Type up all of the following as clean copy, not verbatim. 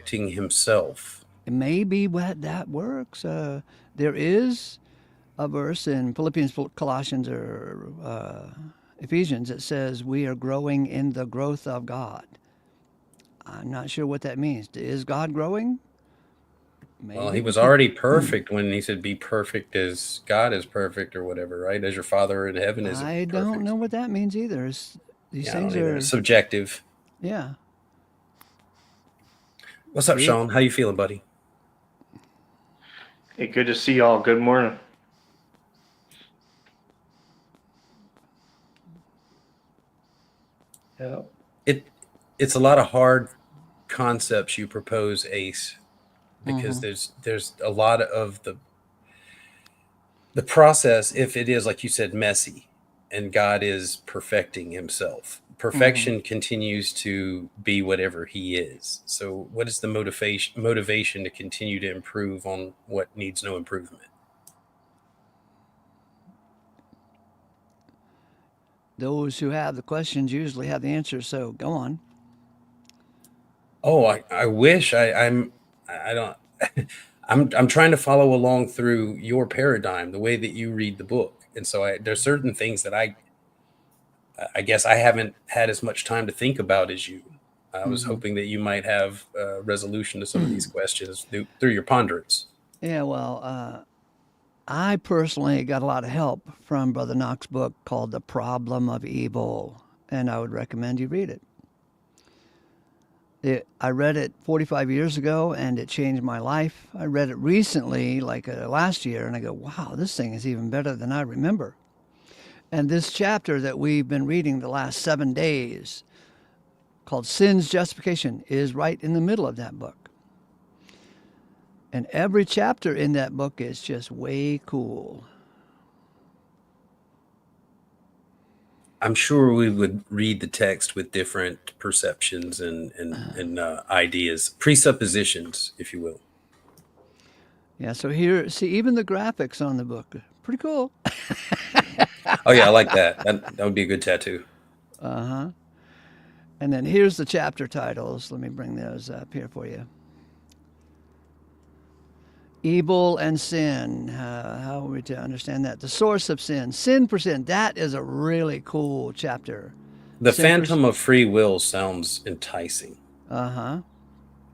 perfecting himself. Maybe that works. There is a verse in Philippians, Colossians, or Ephesians that says we are growing in the growth of God. I'm not sure what that means. Is God growing? Well, he Maybe. was already perfect when he said, "Be perfect as God is perfect," or whatever, right? As your Father in heaven is I don't perfect. know what that means either. These Yeah, I things don't either. It's are, subjective. yeah. What's up, It, Sean? How you feeling, buddy? Hey, good to see y'all. Good morning. Yeah. It it's a lot of hard concepts you propose, Ace, because mm-hmm, there's a lot of the process, if it is like you said, messy, and God is perfecting himself. mm-hmm. Perfection continues to be whatever he is. So what is the motivation to continue to improve on what needs no improvement? Those who have the questions usually have the answers, so go on. Oh, I wish I don't I'm trying to follow along through your paradigm, the way that you read the book. And so there's certain things that I guess I haven't had as much time to think about as you. I was Mm-hmm. hoping that you might have a resolution to some of these questions through your ponderance. Yeah, well, I personally got a lot of help from Brother Knox's book called The Problem of Evil, and I would recommend you read it. I read it 45 years ago and it changed my life. I read it recently, like last year, and I go, wow, this thing is even better than I remember. And this chapter that we've been reading the last 7 days, called Sin's Justification, is right in the middle of that book. And every chapter in that book is just way cool. I'm sure we would read the text with different perceptions and ideas, presuppositions, if you will. Yeah, so here, see, even the graphics on the book, pretty cool. Oh yeah, I like that. That would be a good tattoo. Uh huh. And then here's the chapter titles. Let me bring those up here for you. Evil and sin. How are we to understand that? The source of sin. Sin for sin. That is a really cool chapter. The Sin for. phantom of free will sounds enticing. Uh huh.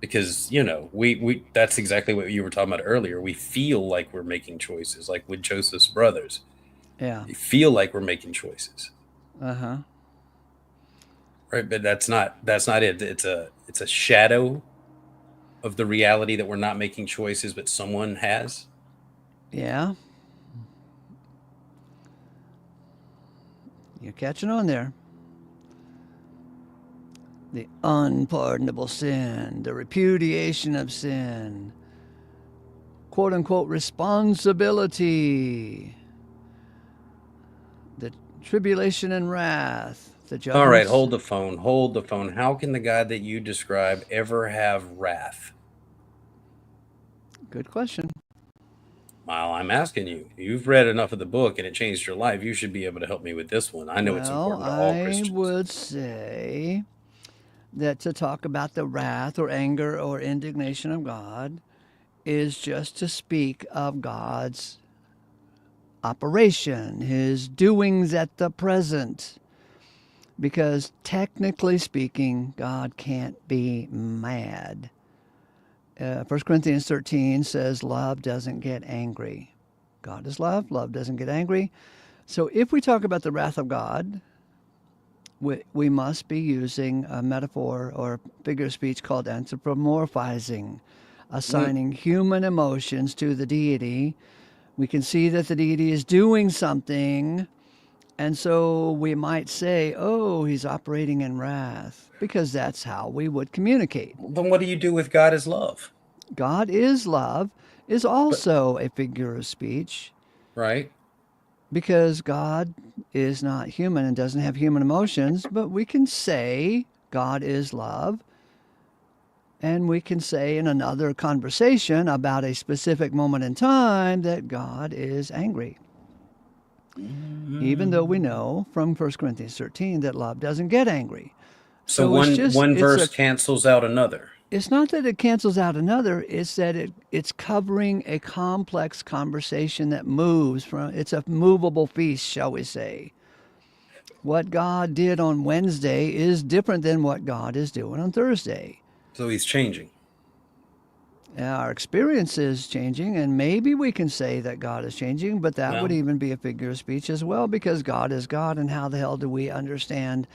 Because we that's exactly what you were talking about earlier. We feel like we're making choices, like with Joseph's brothers. Yeah. They feel like we're making choices, Uh huh. right? But that's not it. It's a shadow of the reality that we're not making choices, but someone has. Yeah. You're catching on there. The unpardonable sin, the repudiation of sin, quote unquote responsibility, the tribulation and wrath, the All right, judgments. hold the phone. Hold the phone. How can the God that you describe ever have wrath? Good question. Well, I'm asking you. You've read enough of the book and it changed your life. You should be able to help me with this one. I know it's Well, important to all I Christians. would say that to talk about the wrath or anger or indignation of God is just to speak of God's operation, his doings at the present. Because technically speaking, God can't be mad. 1 Corinthians 13 says love doesn't get angry. God is love, love doesn't get angry. So if we talk about the wrath of God, we must be using a metaphor or figure of speech called anthropomorphizing, Mm, assigning human emotions to the deity. We can see that the deity is doing something, and so we might say, oh, he's operating in wrath, because that's how we would communicate. then what do you do with God as love? God is love is But also a figure of speech right? because God is not human and doesn't have human emotions, but we can say God is love. And we can say in another conversation about a specific moment in time that God is angry. Even though we Mm. know from 1 Corinthians 13 that love doesn't get angry. So it's just one it's a verse cancels out another. it's not that it cancels out another, it's that it's covering a complex conversation that moves from it's a movable feast, shall we say. What God did on Wednesday is different than what God is doing on Thursday. So he's changing. Our experience is changing, and maybe we can say that God is changing, but that would Well, even be a figure of speech as well, because God is God, and how the hell do we understand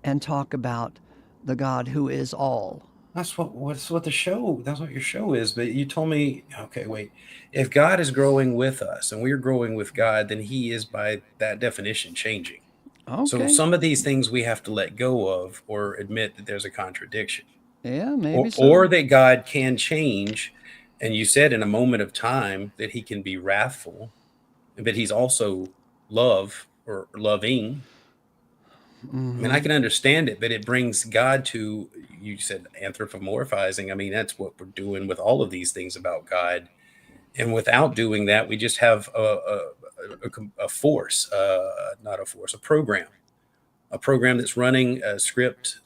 and talk about the God who is all? that's what the show. That's what your show is. But you told me, okay, wait. If God is growing with us and we're growing with God, then He is by that definition changing. So Okay. some of these things we have to let go of or admit that there's a contradiction, Yeah, maybe or so. that God can change. And you said in a moment of time that He can be wrathful, but He's also love or loving. I mean, I Hmm. can understand it, but it brings God to, you said anthropomorphizing. I mean, that's what we're doing with all of these things about God. And without doing that, we just have a force, not a force, a program that's running a script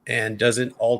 and doesn't alter